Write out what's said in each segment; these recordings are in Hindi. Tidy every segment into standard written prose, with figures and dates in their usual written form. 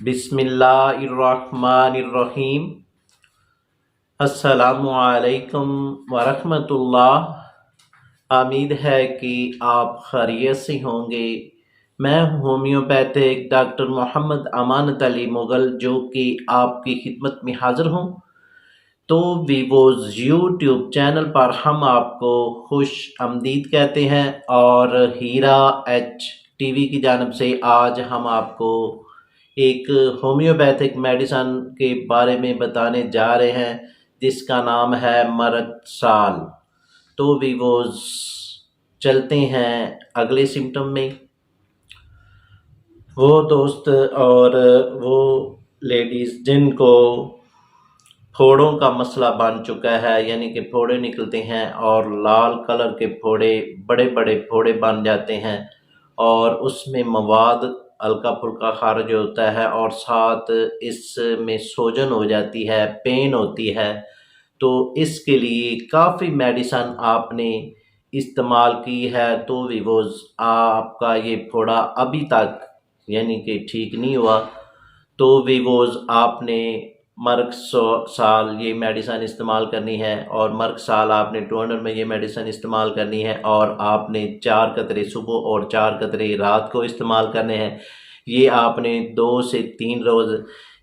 बिस्मिल्लाहिर्रहमानिर्रहीम। अस्सलामुअलैकुम वरहमतुल्लाह। उम्मीद है कि आप खैरियत से होंगे। मैं होम्योपैथिक डॉक्टर मोहम्मद अमानत अली मुग़ल जो कि आपकी खिदमत में हाज़िर हूँ। तो वीवोज़ यूट्यूब चैनल पर हम आपको खुश आमदीद कहते हैं और हीरा एच टीवी की जानिब से आज हम आपको एक होम्योपैथिक मेडिसन के बारे में बताने जा रहे हैं जिसका नाम है मरक्साल। तो वीवोज़ चलते हैं अगले सिम्टम में। वो दोस्त और वो लेडीज़ जिनको फोड़ों का मसला बन चुका है, यानी कि फोड़े निकलते हैं और लाल कलर के फोड़े, बड़े बड़े फोड़े बन जाते हैं और उसमें मवाद हल्का फुल्का खारिज होता है और साथ इसमें सूजन हो जाती है, पेन होती है। तो इसके लिए काफ़ी मेडिसन आपने इस्तेमाल की है तो वीवोज़ आपका ये फोड़ा अभी तक यानी कि ठीक नहीं हुआ। तो वीवोज़ आपने मरक्साल ये मेडिसन इस्तेमाल करनी है और मरक्साल आपने 200 में ये मेडिसन इस्तेमाल करनी है और आपने 4 कतरे सुबह और 4 कतरे रात को इस्तेमाल करने हैं। ये आपने 2 से 3 रोज़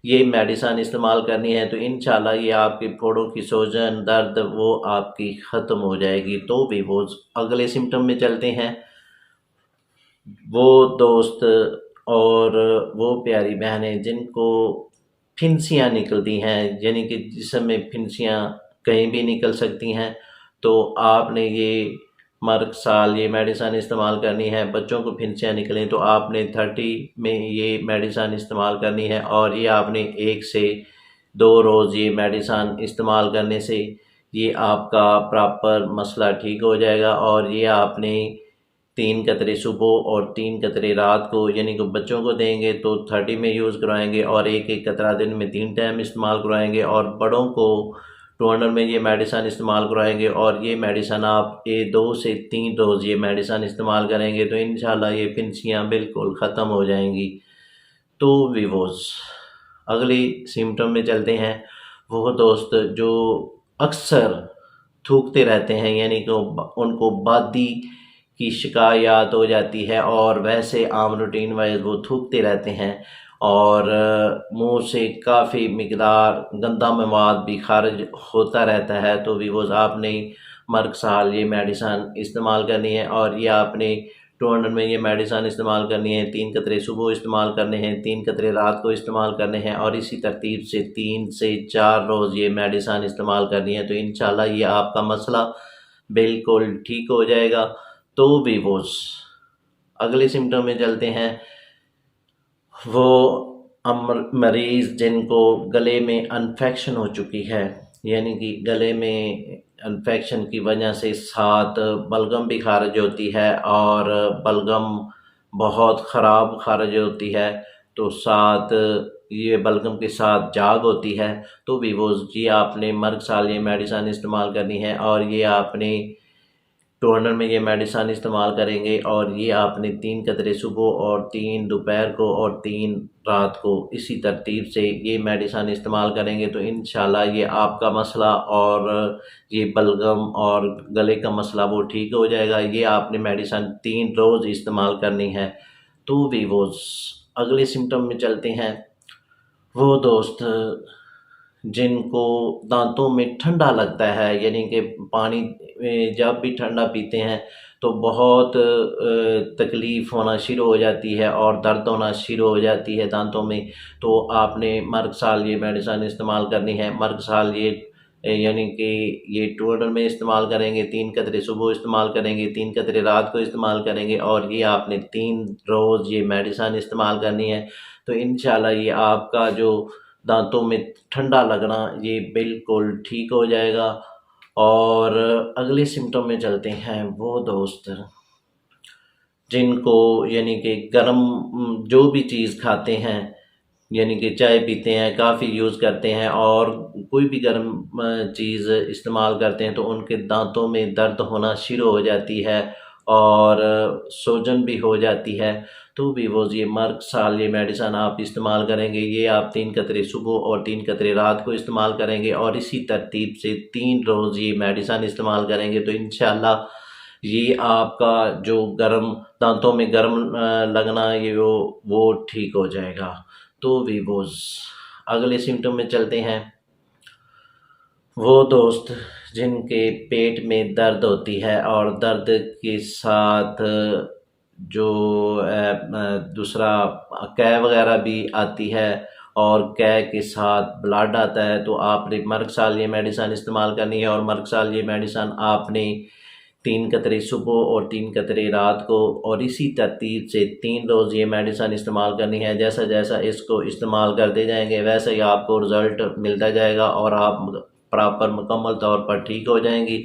ये मेडिसन इस्तेमाल करनी है तो इंशाल्लाह ये आपके फोड़ों की सूजन दर्द वो आपकी ख़त्म हो जाएगी। तो वीवोज़ अगले सिम्टम में चलते हैं। वो दोस्त और वो प्यारी बहनें जिनको फिंसियाँ निकलती हैं, यानी कि जिस्म में फिंसियाँ कहीं भी निकल सकती हैं, तो आपने ये मरक्साल ये मेडिसन इस्तेमाल करनी है। बच्चों को फिंसियाँ निकलें तो आपने 30 में ये मेडिसन इस्तेमाल करनी है और ये आपने 1 से 2 रोज़ ये मेडिसन इस्तेमाल करने से ये आपका प्रॉपर मसला ठीक हो जाएगा और ये आपने 3 कतरे सुबह और 3 कतरे रात को यानी कि बच्चों को देंगे तो 30 में यूज़ करवाएंगे और एक एक कतरा दिन में 3 टाइम इस्तेमाल करवाएंगे और बड़ों को 200 में ये मेडिसन इस्तेमाल करवाएंगे और ये मेडिसन आप 2 से 3 रोज़ ये मेडिसन इस्तेमाल करेंगे तो इंशाल्लाह ये फिंसियाँ बिल्कुल ख़त्म हो जाएंगी। तो वीवोज़ अगली सिम्टम में चलते हैं। वो दोस्त जो अक्सर थूकते रहते हैं, यानी कि उनको बादी की शिकायत हो जाती है और वैसे आम रूटीन वाइज वो थूकते रहते हैं और मुंह से काफ़ी मिकदार गंदा मवाद भी खारिज होता रहता है। तो वीवोज़ आपने मरक्साल ये मेडिसन इस्तेमाल करनी है और ये आपने 200 में ये मेडिसन इस्तेमाल करनी है। 3 कतरे सुबह इस्तेमाल करने हैं, 3 कतरे रात को इस्तेमाल करने हैं और इसी तरतीब से 3 से 4 रोज़ ये मेडिसन इस्तेमाल करनी है तो इंशाल्लाह ये आपका मसला बिल्कुल ठीक हो जाएगा। तो वीवोज़ अगले सिम्टम में चलते हैं। वो मरीज़ जिनको गले में इन्फेक्शन हो चुकी है, यानी कि गले में इन्फेक्शन की वजह से साथ बलगम भी खारिज होती है और बलगम बहुत ख़राब खारिज होती है, तो साथ ये बलगम के साथ जाग होती है। तो वीवोज़ जी आपने मरक्साल ये मेडिसन इस्तेमाल करनी है और ये आपने 200 में ये मेडिसन इस्तेमाल करेंगे और ये आपने 3 कतरे सुबह और 3 दोपहर को और 3 रात को इसी तरतीब से ये मेडिसन इस्तेमाल करेंगे तो इंशाल्लाह ये आपका मसला और ये बलगम और गले का मसला वो ठीक हो जाएगा। ये आपने मेडिसन 3 रोज़ इस्तेमाल करनी है। तो वीवोज़ अगले सिम्टम में चलते हैं। वो दोस्त जिनको दांतों में ठंडा लगता है, यानी कि पानी जब भी ठंडा पीते हैं तो बहुत तकलीफ़ होना शुरू हो जाती है और दर्द होना शुरू हो जाती है दांतों में, तो आपने मरक्साल ये मेडिसन इस्तेमाल करनी है। मरक्साल ये यानी कि ये 200 में इस्तेमाल करेंगे, 3 कतरे सुबह इस्तेमाल करेंगे, 3 कतरे रात को इस्तेमाल करेंगे और ये आपने 3 रोज़ ये मेडिसन इस्तेमाल करनी है तो इंशाल्लाह ये आपका जो दांतों में ठंडा लगना ये बिल्कुल ठीक हो जाएगा। और अगले सिम्टम में चलते हैं। वो दोस्त जिनको यानी कि गर्म जो भी चीज़ खाते हैं, यानी कि चाय पीते हैं, काफ़ी यूज़ करते हैं और कोई भी गर्म चीज़ इस्तेमाल करते हैं तो उनके दांतों में दर्द होना शुरू हो जाती है और सूजन भी हो जाती है। तो वीवोज़ ये मर्क साल ये मेडिसन आप इस्तेमाल करेंगे। ये आप 3 कतरे सुबह और 3 कतरे रात को इस्तेमाल करेंगे और इसी तरतीब से 3 रोज़ ये मेडिसन इस्तेमाल करेंगे तो इंशाअल्लाह ये आपका जो गर्म दांतों में गर्म लगना ये वो ठीक हो जाएगा। तो वीवोज़ अगले सिम्टम में चलते हैं। वो दोस्त जिनके पेट में दर्द होती है और दर्द के साथ जो दूसरा कै वगैरह भी आती है और कै के साथ ब्लड आता है तो आपने मर्क साल ये मेडिसन इस्तेमाल करनी है। और मर्क साल ये मेडिसन आपने 3 कतरे सुबह और 3 कतरे रात को और इसी तरतीब से 3 रोज़ ये मेडिसन इस्तेमाल करनी है। जैसा जैसा इसको इस्तेमाल करते जाएंगे वैसे ही आपको रिज़ल्ट मिलता जाएगा और आप प्रॉपर मुकम्मल तौर पर ठीक हो जाएंगी।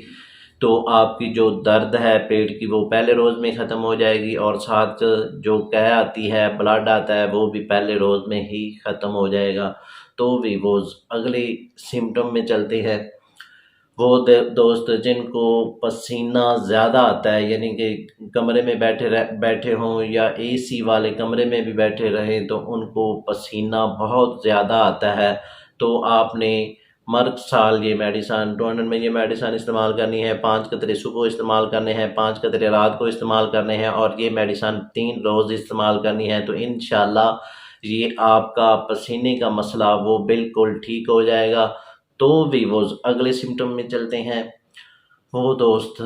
तो आपकी जो दर्द है पेट की वो पहले रोज़ में ख़त्म हो जाएगी और साथ जो कै आती है ब्लड आता है वो भी पहले रोज़ में ही ख़त्म हो जाएगा। तो वीवोज़ अगले सिम्टम में चलते हैं। वो दोस्त जिनको पसीना ज़्यादा आता है यानी कि कमरे में बैठे हों या एसी वाले कमरे में भी बैठे रहें तो उनको पसीना बहुत ज़्यादा आता है तो आपने मर्क साल ये मेडिसन 200 में ये मेडिसन इस्तेमाल करनी है। 5 कतरे सुबह इस्तेमाल करने हैं, 5 कतरे रात को इस्तेमाल करने हैं और ये मेडिसन 3 रोज़ इस्तेमाल करनी है तो इंशाल्लाह ये आपका पसीने का मसला वो बिल्कुल ठीक हो जाएगा। तो वीवोज़ अगले सिम्टम में चलते हैं। वो दोस्त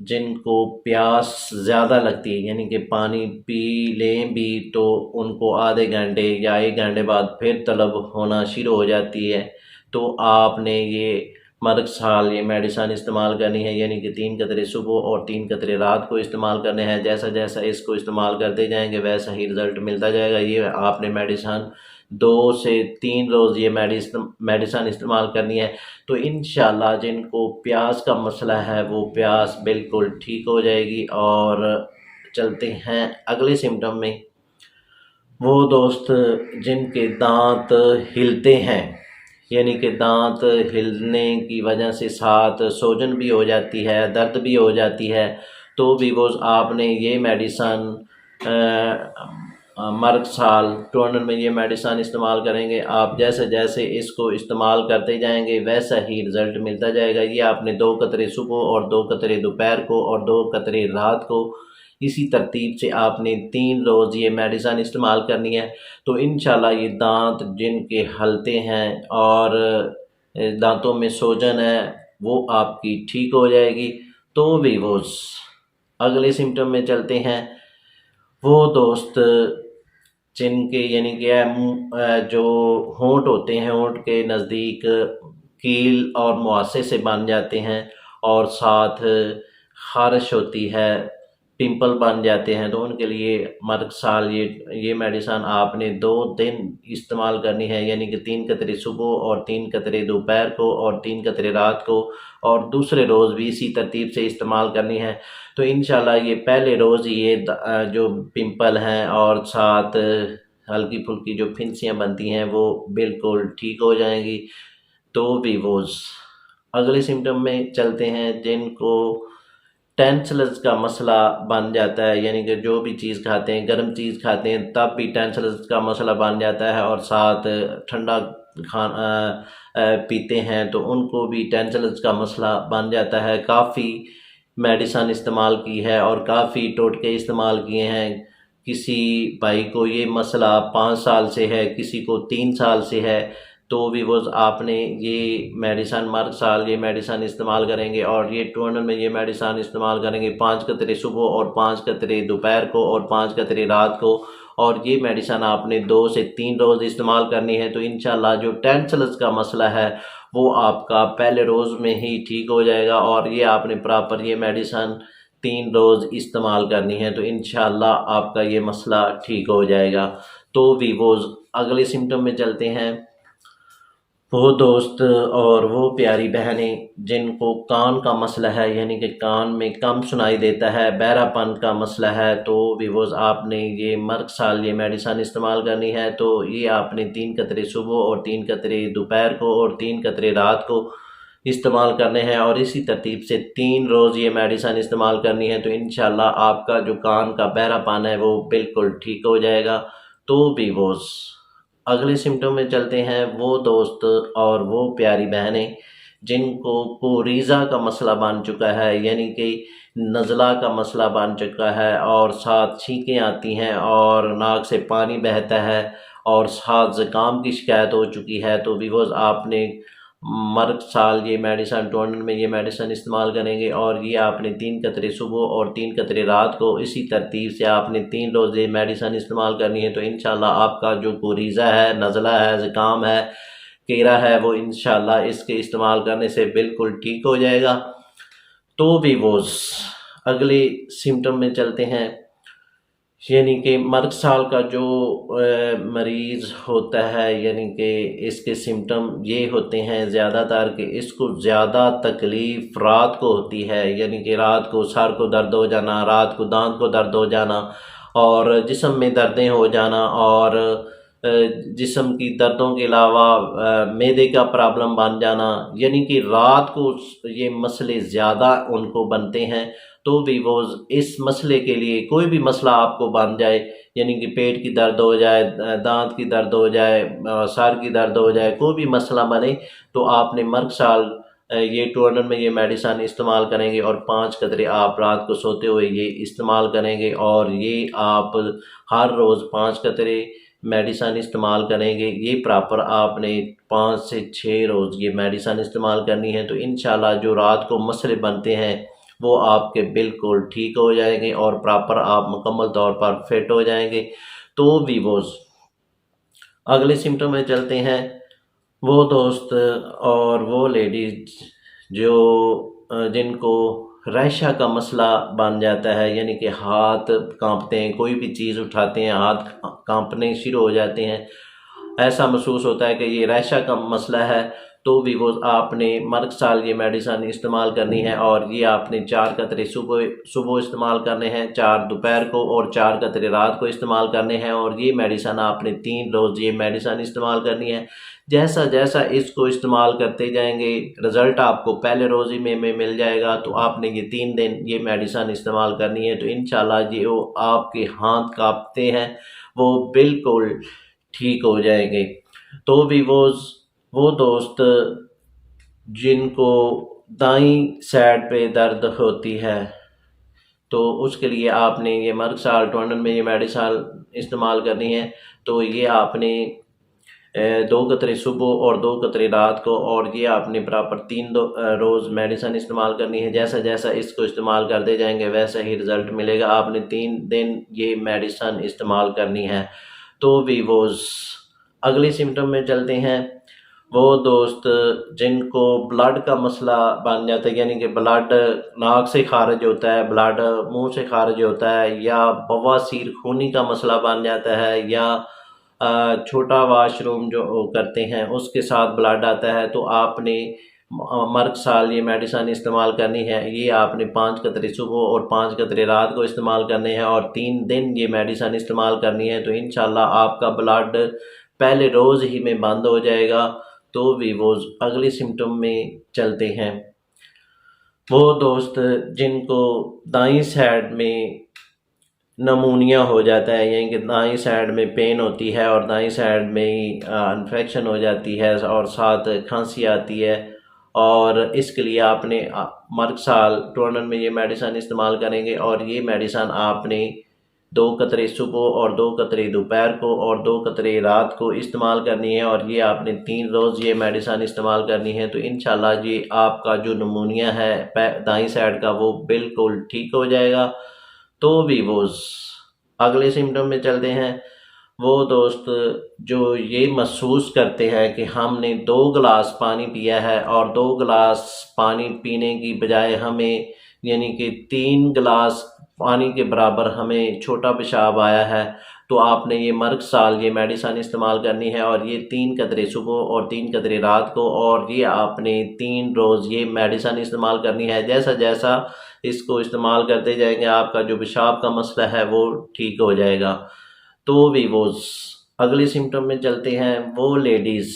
जिनको प्यास ज़्यादा लगती है यानी कि पानी पी लें भी तो उनको आधे घंटे या 1 घंटे बाद फिर तलब होना शुरू हो जाती है तो आपने ये मर्क साल ये मेडिसन इस्तेमाल करनी है यानी कि 3 कतरे सुबह और 3 कतरे रात को इस्तेमाल करने हैं। जैसा जैसा इसको इस्तेमाल करते जाएंगे वैसा ही रिज़ल्ट मिलता जाएगा। ये आपने मेडिसन 2 से 3 रोज़ ये मेडिसन इस्तेमाल करनी है तो इंशाल्लाह जिनको प्यास का मसला है वो प्यास बिल्कुल ठीक हो जाएगी। और चलते हैं अगले सिम्टम में। वो दोस्त जिनके दांत हिलते हैं यानी कि दांत हिलने की वजह से साथ सूजन भी हो जाती है, दर्द भी हो जाती है तो वीवोज़ आपने ये मेडिसन मर्क साल 200 में ये मेडिसन इस्तेमाल करेंगे। आप जैसे जैसे इसको इस्तेमाल करते जाएंगे वैसा ही रिज़ल्ट मिलता जाएगा। ये आपने 2 कतरे सुबह और 2 कतरे दोपहर को और 2 कतरे रात को इसी तरतीब से आपने 3 रोज़ ये मेडिसन इस्तेमाल करनी है तो इंशाल्लाह ये दांत जिनके हलते हैं और दांतों में सूजन है वो आपकी ठीक हो जाएगी। तो वीवोज़ अगले सिम्टम में चलते हैं। वो दोस्त जिनके यानी कि जो होंठ होते हैं होंठ के नज़दीक कील और मुहासे से बन जाते हैं और साथ ख़ारिश होती है, पिंपल बन जाते हैं तो उनके लिए मर्क साल ये मेडिसन आपने 2 दिन इस्तेमाल करनी है यानी कि 3 कतरे सुबह और 3 कतरे दोपहर को और 3 कतरे रात को और दूसरे रोज़ भी इसी तरतीब से इस्तेमाल करनी है तो इंशाल्लाह ये पहले रोज़ ये जो पिंपल हैं और साथ हल्की फुल्की जो फिंसियाँ बनती हैं वो बिल्कुल ठीक हो जाएंगी। तो वीवोज़ अगले सिम्टम में चलते हैं। जिनको टेंसल्स का मसला बन जाता है यानी कि जो भी चीज़ खाते हैं गर्म चीज़ खाते हैं तब भी टेंसल्स का मसला बन जाता है और साथ ठंडा पीते हैं तो उनको भी टेंसल्स का मसला बन जाता है। काफ़ी मेडिसन इस्तेमाल की है और काफ़ी टोटके इस्तेमाल किए हैं। किसी भाई को ये मसला 5 साल से है, किसी को 3 साल से है तो वीवोज़ आपने ये मेडिसन मर्क साल ये मेडिसन इस्तेमाल करेंगे और ये 200 में ये मेडिसन इस्तेमाल करेंगे। 5 कतरे सुबह और 5 कतरे दोपहर को और 5 कतरे रात को और ये मेडिसन आपने 2 से 3 रोज़ इस्तेमाल करनी है तो इंशाल्लाह जो टेंसल्स का मसला है वो आपका पहले रोज़ में ही ठीक हो जाएगा। और ये आपने प्रॉपर ये मेडिसन 3 रोज़ इस्तेमाल करनी है तो इंशाल्लाह आपका ये मसला ठीक हो जाएगा। तो वीवोज़ अगले सिम्टम में चलते हैं। वो दोस्त और वो प्यारी बहनें जिनको कान का मसला है यानी कि कान में कम सुनाई देता है, बहरापन का मसला है तो वीवोज़ आपने ये मर्क साल ये मेडिसन इस्तेमाल करनी है तो ये आपने 3 कतरे सुबह और 3 कतरे दोपहर को और 3 कतरे रात को इस्तेमाल करने हैं और इसी तरतीब से 3 रोज़ ये मेडिसिन इस्तेमाल करनी है, तो इंशाल्लाह आपका जो कान का बहरापन है वो बिल्कुल ठीक हो जाएगा। तो वीवोज़ अगले सिम्पटम में चलते हैं। वो दोस्त और वो प्यारी बहनें जिनको कोरीज़ा का मसला बन चुका है, यानी कि नज़ला का मसला बन चुका है और साथ छींकें आती हैं और नाक से पानी बहता है और साथ ज़ुकाम की शिकायत हो चुकी है, तो वीवोज़ आपने मर्क साल ये मेडिसिन टोनर में ये मेडिसिन इस्तेमाल करेंगे और ये आपने 3 कतरे सुबह और 3 कतरे रात को इसी तरतीब से आपने 3 रोज़ ये मेडिसिन इस्तेमाल करनी है। तो इंशाल्लाह आपका जो कोरीज़ा है, नज़ला है, ज़ुकाम है, कीड़ा है, वो इंशाल्लाह इसके इस्तेमाल करने से बिल्कुल ठीक हो जाएगा। तो वीवोज़ अगले सिम्पटम में चलते हैं, यानी कि मर्द साल का जो मरीज़ होता है, यानी कि इसके सिम्पटम ये होते हैं ज़्यादातर कि इसको ज़्यादा तकलीफ़ रात को होती है, यानी कि रात को सर को दर्द हो जाना, रात को दांत को दर्द हो जाना और जिस्म में दर्दें हो जाना और जिस्म की दर्दों के अलावा मैदे का प्रॉब्लम बन जाना, यानी कि रात को ये मसले ज़्यादा उनको बनते हैं। तो भी वो इस मसले के लिए कोई भी मसला आपको बन जाए, यानी कि पेट की दर्द हो जाए, दांत की दर्द हो जाए, सर की दर्द हो जाए, कोई भी मसला बने, तो आपने मर्क साल ये टोनर में ये मेडिसिन इस्तेमाल करेंगे और 5 कतरे आप रात को सोते हुए ये इस्तेमाल करेंगे और ये आप हर रोज़ 5 कतरे मेडिसिन इस्तेमाल करेंगे। ये प्रॉपर आपने 5 से 6 रोज़ ये मेडिसिन इस्तेमाल करनी है, तो इंशाल्लाह जो रात को मसले बनते हैं वो आपके बिल्कुल ठीक हो जाएंगे और प्रॉपर आप मुकम्मल तौर पर फिट हो जाएंगे। तो वीवोज़ अगले सिम्पटम में चलते हैं। वो दोस्त और वो लेडीज जो जिनको रेशा का मसला बन जाता है, यानी कि हाथ कांपते हैं, कोई भी चीज़ उठाते हैं हाथ कांपने शुरू हो जाते हैं, ऐसा महसूस होता है कि ये रेशा का मसला है, तो भी वो आपने मर्क साल ये मेडिसिन इस्तेमाल करनी है और ये आपने 4 कतरे सुबह इस्तेमाल करने हैं, 4 दोपहर को और 4 कतरे रात को इस्तेमाल करने हैं और ये मेडिसिन आपने 3 रोज़ ये मेडिसिन इस्तेमाल करनी है। जैसा जैसा इसको इस्तेमाल करते जाएंगे रिज़ल्ट आपको पहले रोज़ ही में मिल जाएगा। तो आपने ये 3 दिन ये मेडिसिन इस्तेमाल करनी है, तो इंशाल्लाह जो आपके हाथ कांपते हैं वो बिल्कुल ठीक हो जाएंगे। तो भी वो दोस्त जिनको दाईं साइड पे दर्द होती है, तो उसके लिए आपने ये मर्क साल टोनर में ये मेडिसिन इस्तेमाल करनी है। तो ये आपने 2 कतरे सुबह और 2 कतरे रात को और ये आपने बराबर 3 रोज़ मेडिसिन इस्तेमाल करनी है। जैसा जैसा इसको इस्तेमाल करते जाएंगे वैसा ही रिज़ल्ट मिलेगा। आपने 3 दिन ये मेडिसिन इस्तेमाल करनी है। तो भी वो अगले सिम्पटम में चलते हैं। वो दोस्त जिनको ब्लड का मसला बन जाता है, यानी कि ब्लड नाक से खारिज होता है, ब्लड मुंह से खारिज होता है, या बवासीर खूनी का मसला बन जाता है, या छोटा वाशरूम जो करते हैं उसके साथ ब्लड आता है, तो आपने मर्क साल ये मेडिसिन इस्तेमाल करनी है। ये आपने 5 कतरे सुबह और 5 कतरे रात को इस्तेमाल करने हैं और 3 दिन ये मेडिसिन इस्तेमाल करनी है, तो इंशाल्लाह आपका ब्लड पहले रोज़ ही में बंद हो जाएगा। तो भी वो अगले सिम्पटम में चलते हैं। वो दोस्त जिनको दाईं साइड में नमूनिया हो जाता है, यानी कि दाईं साइड में पेन होती है और दाईं साइड में ही इन्फेक्शन हो जाती है और साथ खांसी आती है, और इसके लिए आपने मर्क साल टोनर में ये मेडिसिन इस्तेमाल करेंगे और ये मेडिसिन आपने 2 कतरे सुबह और 2 कतरे दोपहर को और 2 कतरे रात को इस्तेमाल करनी है और ये आपने 3 रोज़ ये मेडिसिन इस्तेमाल करनी है। तो इंशाल्लाह जी आपका जो नमूनिया है दाईं साइड का वो बिल्कुल ठीक हो जाएगा। तो भी वो अगले सिम्पटम में चलते हैं। वो दोस्त जो ये महसूस करते हैं कि हमने 2 गिलास पानी पिया है और 2 गिलास पानी पीने की बजाय हमें यानी कि 3 गिलास पानी के बराबर हमें छोटा पेशाब आया है, तो आपने ये मर्क साल ये मेडिसिन इस्तेमाल करनी है और ये 3 कतरे सुबह और 3 कतरे रात को और ये आपने 3 रोज़ ये मेडिसिन इस्तेमाल करनी है। जैसा जैसा इसको इस्तेमाल करते जाएंगे आपका जो पेशाब का मसला है वो ठीक हो जाएगा। तो भी वो अगले सिम्पटम में चलते हैं। वो लेडीज़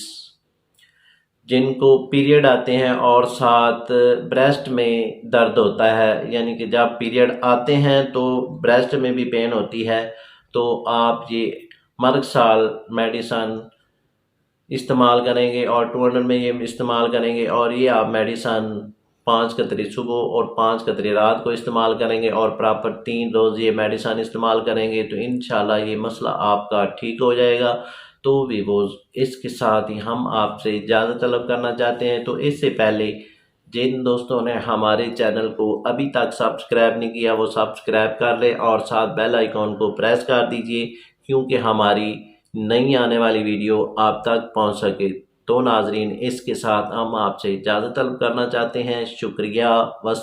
जिनको पीरियड आते हैं और साथ ब्रेस्ट में दर्द होता है, यानी कि जब पीरियड आते हैं तो ब्रेस्ट में भी पेन होती है, तो आप ये मर्गसाल मेडिसन इस्तेमाल करेंगे और 200 में ये इस्तेमाल करेंगे। और ये आप मेडिसन 5 कतरे सुबह और 5 कतरे रात को इस्तेमाल करेंगे और प्रॉपर 3 रोज़ ये मेडिसन इस्तेमाल करेंगे तो इंशाल्लाह ये मसला आपका ठीक हो जाएगा। तो वीवोज़ इसके साथ ही हम आपसे इजाज़त तलब करना चाहते हैं। तो इससे पहले जिन दोस्तों ने हमारे चैनल को अभी तक सब्सक्राइब नहीं किया वो सब्सक्राइब कर लें और साथ बेल आइकॉन को प्रेस कर दीजिए, क्योंकि हमारी नई आने वाली वीडियो आप तक पहुंच सके। तो नाजरीन, इसके साथ हम आपसे इजाज़त तलब करना चाहते हैं। शुक्रिया। वस